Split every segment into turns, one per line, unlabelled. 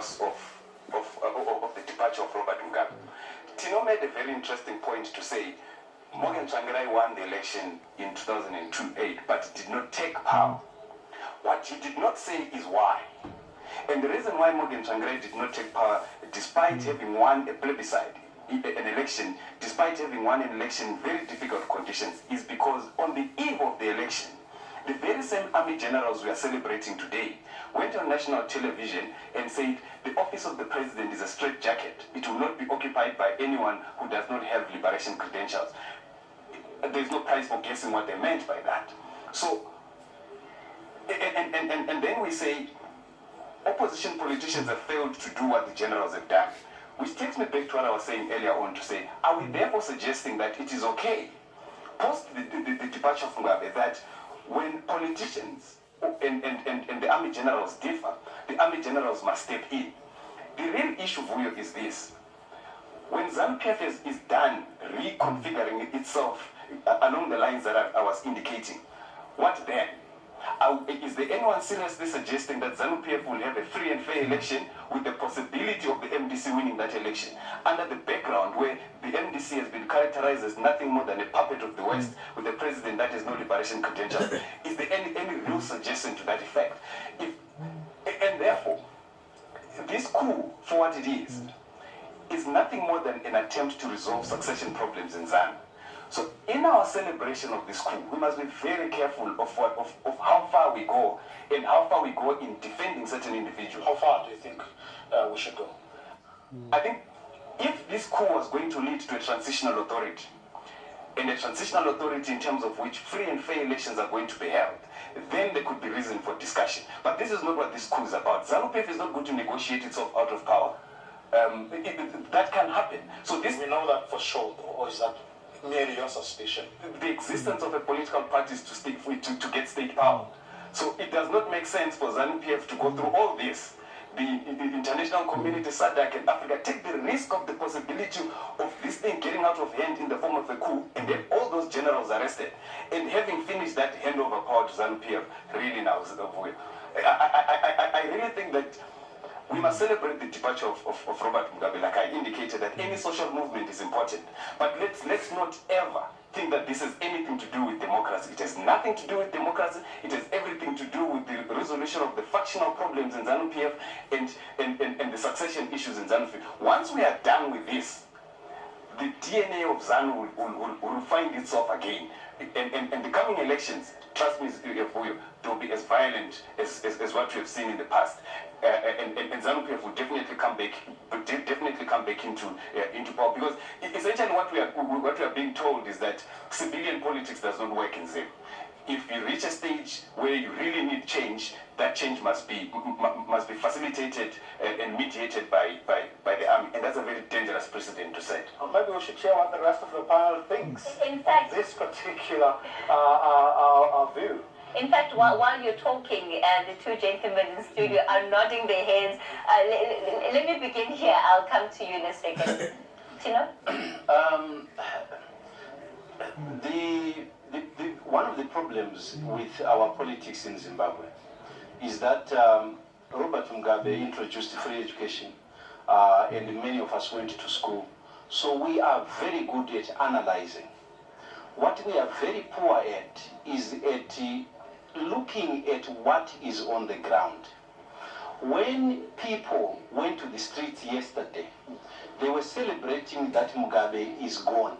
of the departure of Robert Mugabe. Tino made a very interesting point to say Morgan Tsvangirai won the election in 2008, but did not take power. What he did not say is why. And the reason why Morgan Tsvangirai did not take power, despite having won a plebiscite, an election, despite having won an election in very difficult conditions, is because on the eve of the election, the very same army generals we are celebrating today went on national television and said the office of the president is a straitjacket. It will not be occupied by anyone who does not have liberation credentials. There's no price for guessing what they meant by that. So, and then we say opposition politicians have failed to do what the generals have done. Which takes me back to what I was saying earlier on to say, are we therefore suggesting that it is okay, post the departure of Mugabe, that when politicians and the army generals differ, the army generals must step in? The real issue, Vuyo, is this. When ZANU-PF is done reconfiguring itself along the lines that I was indicating, what then? Is there anyone seriously suggesting that ZANU-PF will have a free and fair election with the possibility of the MDC winning that election, under the background where the MDC has been characterized as nothing more than a puppet of the West with a president that has no liberation credentials? Is there any real suggestion to that effect? And therefore, this coup, for what it is nothing more than an attempt to resolve succession problems in ZANU. So in our celebration of this coup, we must be very careful of how far we go and how far we go in defending certain individuals.
How far do you think we should go?
I think if this coup was going to lead to a transitional authority, and a transitional authority in terms of which free and fair elections are going to be held, then there could be reason for discussion. But this is not what this coup is about. ZANU-PF is not going to negotiate itself out of power. That can happen. So this,
we know that for sure, or is that merely your suspicion?
The existence of a political party is to get state power. So it does not make sense for ZANU-PF to go through all this. The international community, SADC and Africa, take the risk of the possibility of this thing getting out of hand in the form of a coup, and then all those generals arrested. And having finished that handover power to ZANU-PF, really now is the way. I really think that we must celebrate the departure of Robert Mugabe, like I indicated, that any social movement is important. But let's not ever think that this has anything to do with democracy. It has nothing to do with democracy. It has everything to do with the resolution of the factional problems in ZANU-PF and the succession issues in ZANU-PF. Once we are done with this, the DNA of ZANU will find itself again. And the coming elections, trust me, they'll be as violent as what we have seen in the past. And ZANU-PF will definitely come back into power, because essentially what we are being told is that civilian politics does not work in Zim. If you reach a stage where you really need change, that change must be facilitated and mediated by the army, and that's a very dangerous precedent to set.
Well, maybe we should share what the rest of the panel thinks.
In fact,
of this particular view.
In fact, while you're talking, the two gentlemen in the studio are nodding their heads. Let me begin here. I'll come to you in a second. Tino?
One of the problems with our politics in Zimbabwe is that Robert Mugabe introduced free education, and many of us went to school. So we are very good at analyzing. What we are very poor at is at looking at what is on the ground. When people went to the streets yesterday, they were celebrating that Mugabe is gone.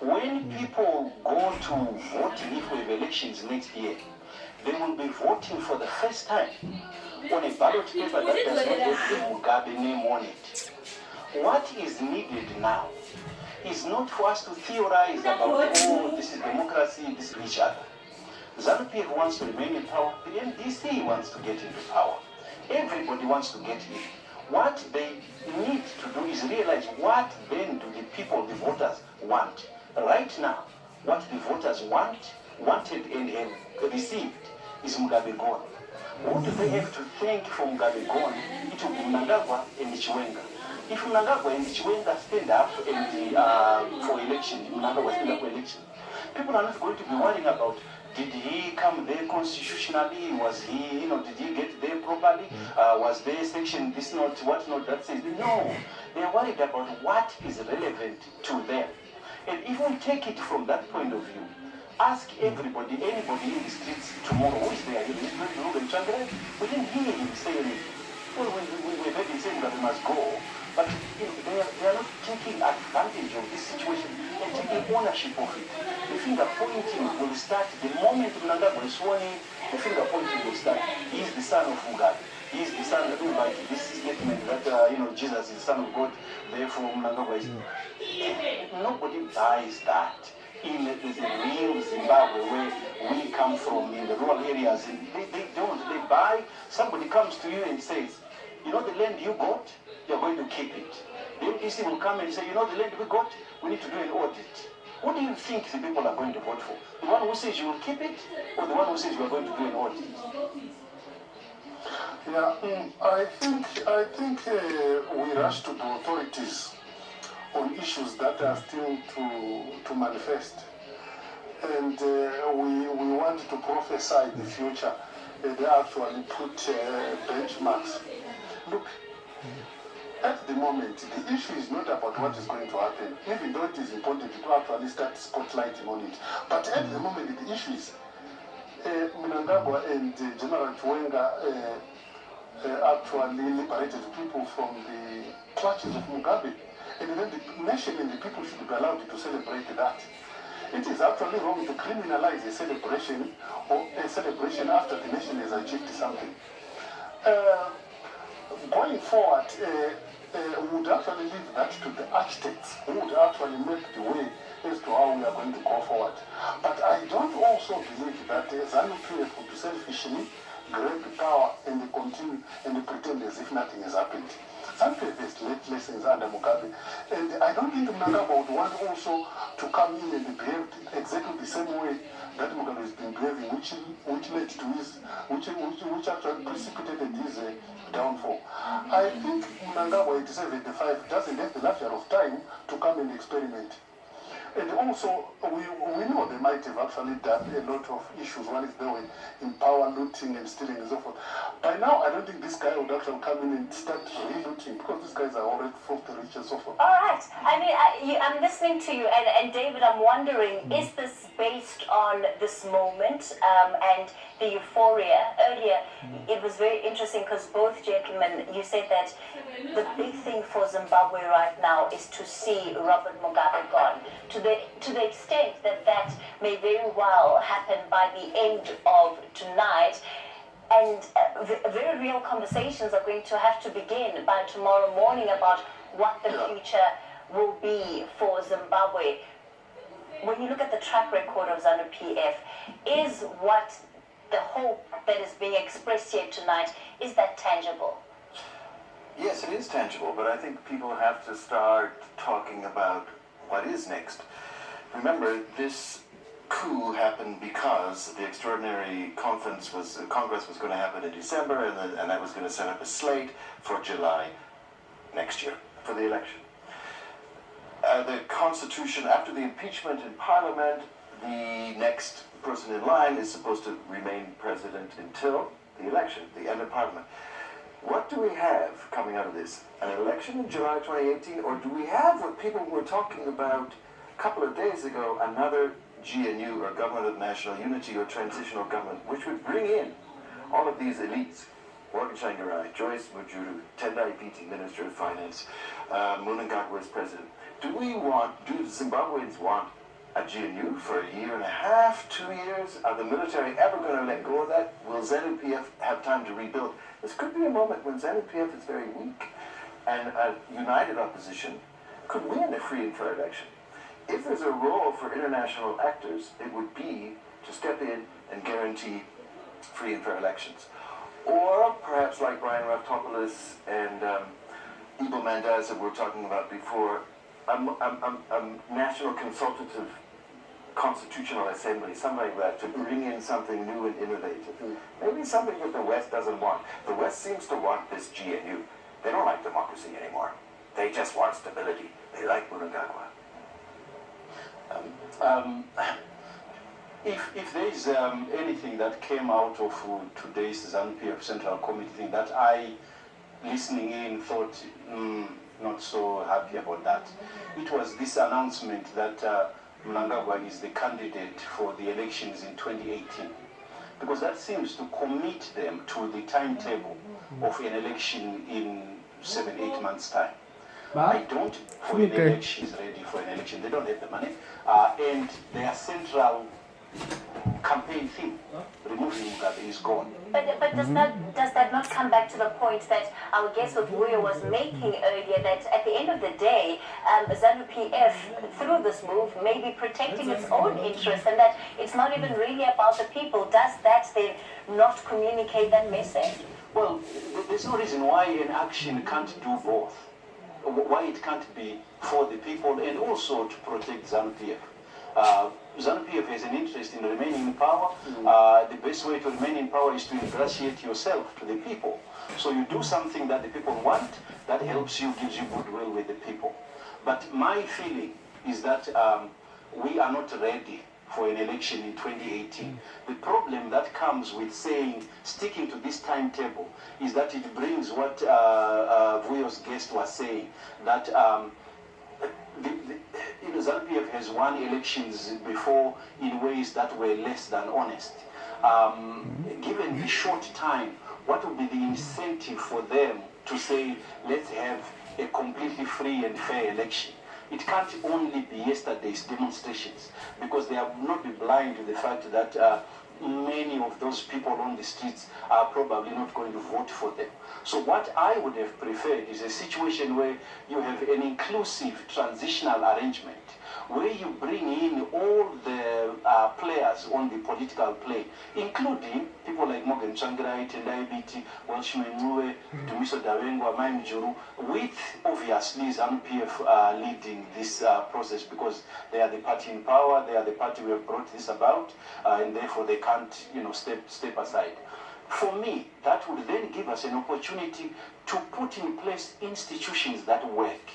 When people go to voting, if we have elections next year, they will be voting for the first time on a ballot paper that does not have the Mugabe name on it. What is needed now is not for us to theorize about, oh, this is democracy, this is each other. ZANU-PF wants to remain in power, the NDC wants to get into power. Everybody wants to get in. What they need to do is realize, what then do the people, the voters, want? Right now, what the voters wanted and have received is Mugabe gone. Who do they have to thank for Mugabe gone? It will be Mnangagwa and Chiwenga. If Mnangagwa and Chiwenga stand up and, for election, Mnangagwa stand up for election, people are not going to be worrying about Did he come there constitutionally? Was he, did he get there properly? Was there section this note, what note that says? No, they're worried about what is relevant to them. And if we take it from that point of view, ask anybody in the streets tomorrow who is there. We didn't hear him saying, well, we heard him saying that we must go. But they are not taking advantage of this situation and taking ownership of it. The finger pointing will start the moment Mnangagwa is sworn in. The finger pointing will start. He is the son of Mugabe. He is the son of like this statement that Jesus is the son of God. Therefore, Mnangagwa is. Nobody buys that. In the real Zimbabwe where we come from, in the rural areas, they don't. They buy. Somebody comes to you and says, the land you got, you're going to keep it. The MPC will come and say, the land we got, we need to do an audit. What do you think the people are going to vote for? The one who says you will keep it, or the one who says you are going to do an audit?
Yeah, I think we rush to the authorities on issues that are still to manifest. And we want to prophesy the future and actually put benchmarks. Look, at the moment, the issue is not about what is going to happen, even though it is important to actually start spotlighting on it. But at the moment, the issue is Mnangagwa and General Chiwenga actually liberated people from the clutches of Mugabe. And then the nation and the people should be allowed to celebrate that. It is actually wrong to criminalize a celebration or a celebration after the nation has achieved something. Going forward, we would actually leave that to the architects who would actually make the way as to how we are going to go forward. But I don't also believe that ZANU-PF would selfishly grab the power and they continue and they pretend as if nothing has happened. ZANU-PF has learned lessons under Mugabe, and I don't think Mnangagwa would want also to come in and behave exactly the same way that Mugabe has been behaving, which led to his, which actually precipitated his downfall. I think Mnangagwa at 75 doesn't have the luxury of time to come and experiment. And also, we know they might have actually done a lot of issues. One is they were in power looting and stealing and so forth. By now, I don't think this guy would actually come in and start re-looting because these guys are already filthy rich and so forth.
All right. I mean, I'm listening to you, and David, I'm wondering, is this based on this moment and the euphoria? Earlier, it was very interesting because both gentlemen, you said that the big thing for Zimbabwe right now is to see Robert Mugabe gone. To the extent that that may very well happen by the end of tonight. And very real conversations are going to have to begin by tomorrow morning about what the future will be for Zimbabwe. When you look at the track record of ZANU-PF, is what the hope that is being expressed here tonight, is that tangible?
Yes, it is tangible, but I think people have to start talking about what is next. Remember, this coup happened because the extraordinary Congress was going to happen in December, and that was going to set up a slate for July next year for the election. The Constitution, after the impeachment in Parliament, the next person in line is supposed to remain president until the election, the end of Parliament. What do we have coming out of this? An election in July 2018, or do we have what people were talking about a couple of days ago, another GNU, or Government of National Unity, or Transitional Government, which would bring in all of these elites? Morgan Tsvangirai, Joyce Mujuru, Tendai Biti, Minister of Finance, Mnangagwa as President. Do Zimbabweans want a GNU for a year and a half, 2 years? Are the military ever going to let go of that? Will ZANU-PF have time to rebuild? This could be a moment when ZANU-PF is very weak and a united opposition could win a free and fair election. If there's a role for international actors, it would be to step in and guarantee free and fair elections. Or perhaps like Brian Raftopoulos and Ibo Mandaz that we were talking about before, a national consultative constitutional assembly, something like that, to bring in something new and innovative. Maybe something that the West doesn't want. The West seems to want this GNU. They don't like democracy anymore. They just want stability. They like Mnangagwa.
if there is anything that came out of today's ZANU-PF Central Committee thing that I, listening in, thought not so happy about that, it was this announcement that Mnangagwa is the candidate for the elections in 2018. Because that seems to commit them to the timetable of an election in 7-8 months' time. I don't for an election is ready for an election. They don't have the money. And their central campaign theme, removing Mugabe, is gone.
But does that not come back to the point that our guest with Vuyo was making earlier, that at the end of the day, ZANU-PF, through this move, may be protecting its own interests, and that it's not even really about the people? Does that then not communicate that message?
Well, there's no reason why an action can't do both. Why it can't be for the people and also to protect ZANU-PF. ZANU-PF has an interest in remaining in power. The best way to remain in power is to ingratiate yourself to the people. So you do something that the people want, that helps you, gives you goodwill with the people. But my feeling is that we are not ready for an election in 2018. The problem that comes with sticking to this timetable is that it brings what Vuyo's guest was saying, that ZANU-PF has won elections before in ways that were less than honest. Given the short time, what would be the incentive for them to say, let's have a completely free and fair election? It can't only be yesterday's demonstrations, because they have not be blind to the fact that many of those people on the streets are probably not going to vote for them. So what I would have preferred is a situation where you have an inclusive transitional arrangement, where you bring in all the players on the political play, including people like Morgan Tsvangirai, Tendai Biti, Welshman Nue, Dumiso Dawengo, Amai Mjuru, with obviously ZANU-PF leading this process, because they are the party in power, they are the party who have brought this about, and therefore they can't, step aside. For me, that would then give us an opportunity to put in place institutions that work.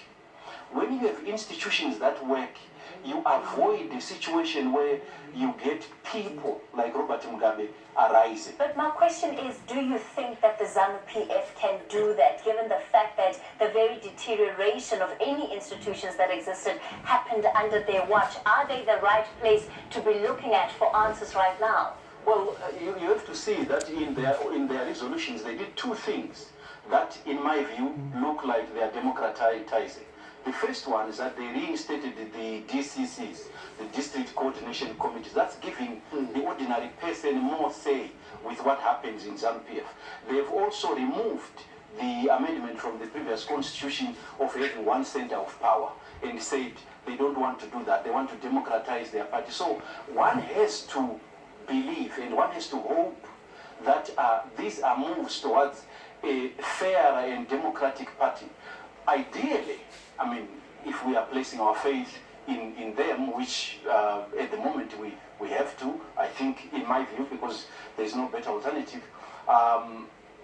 When you have institutions that work, you avoid the situation where you get people like Robert Mugabe arising.
But my question is, do you think that the ZANU-PF can do that, given the fact that the very deterioration of any institutions that existed happened under their watch? Are they the right place to be looking at for answers right now?
Well, you have to see that in their resolutions, they did two things that, in my view, look like they are democratizing. The first one is that they reinstated the DCCs, the District Coordination Committees. That's giving the ordinary person more say with what happens in ZANU-PF. They've also removed the amendment from the previous constitution of having one center of power and said they don't want to do that. They want to democratize their party. So one has to believe and one has to hope that these are moves towards a fair and democratic party. Ideally, if we are placing our faith in them, which at the moment we have to, I think, in my view, because there's no better alternative,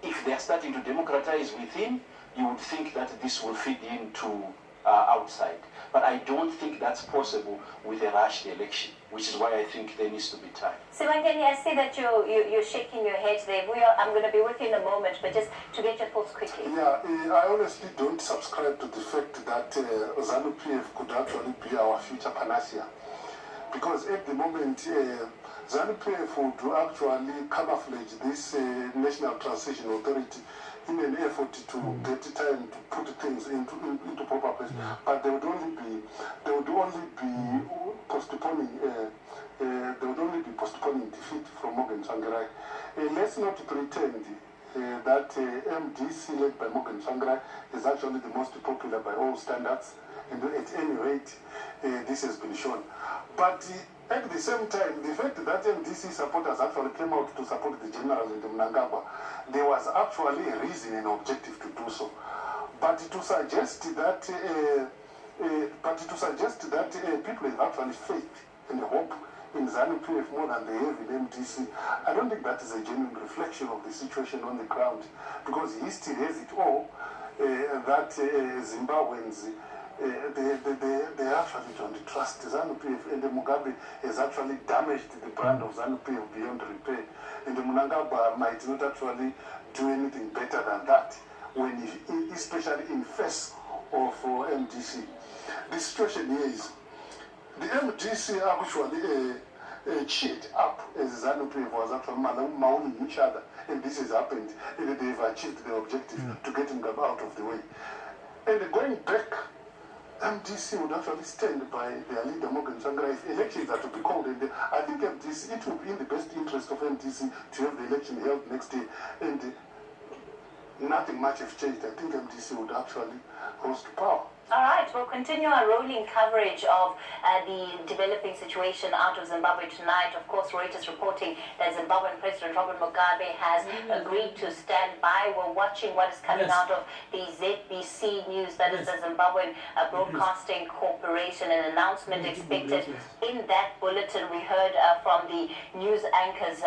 if they are starting to democratize within, you would think that this will feed into outside. But I don't think that's possible with a rushed election, which is why I think there needs to be time.
Simangeni, I see that you're shaking your head there. I'm going to be with you in a moment, but just to get your thoughts quickly.
Yeah, I honestly don't subscribe to the fact that ZANU-PF could actually be our future panacea. Because at the moment, ZANU-PF would actually camouflage this National Transition Authority in an effort to get time to put things into proper place. But they would only be postponing defeat from Morgan Tsvangirai. Let's not pretend that MDC led by Morgan Tsvangirai is actually the most popular by all standards, and at any rate, this has been shown. But at the same time, the fact that MDC supporters actually came out to support the general in the Mnangagwa, there was actually a reason and objective to do so. But to suggest that people have actually faith and hope in ZANU-PF more than they have in MDC, I don't think that is a genuine reflection of the situation on the ground, because history has it all that Zimbabweans they actually don't trust ZANU-PF, and Mugabe has actually damaged the brand of ZANU-PF beyond repair. And Mnangagwa might not actually do anything better than that, when especially in face of MDC. The situation here is the MDC actually cheered up as ZANU-PF was actually mauling each other, and this has happened, and they've achieved their objective to get Mugabe out of the way. And going back, MDC would actually stand by their leader Morgan Tsvangirai if elections are to be called. And I think MDC, it would be in the best interest of MDC to have the election held next year. And nothing much has changed. I think MDC would actually host power.
All right, we'll continue our rolling coverage of the developing situation out of Zimbabwe tonight. Of course, Reuters reporting that Zimbabwean President Robert Mugabe has agreed to stand by. We're watching what is coming out of the ZBC News, that is the Zimbabwean Broadcasting Corporation. An announcement expected in that bulletin. We heard from the news anchors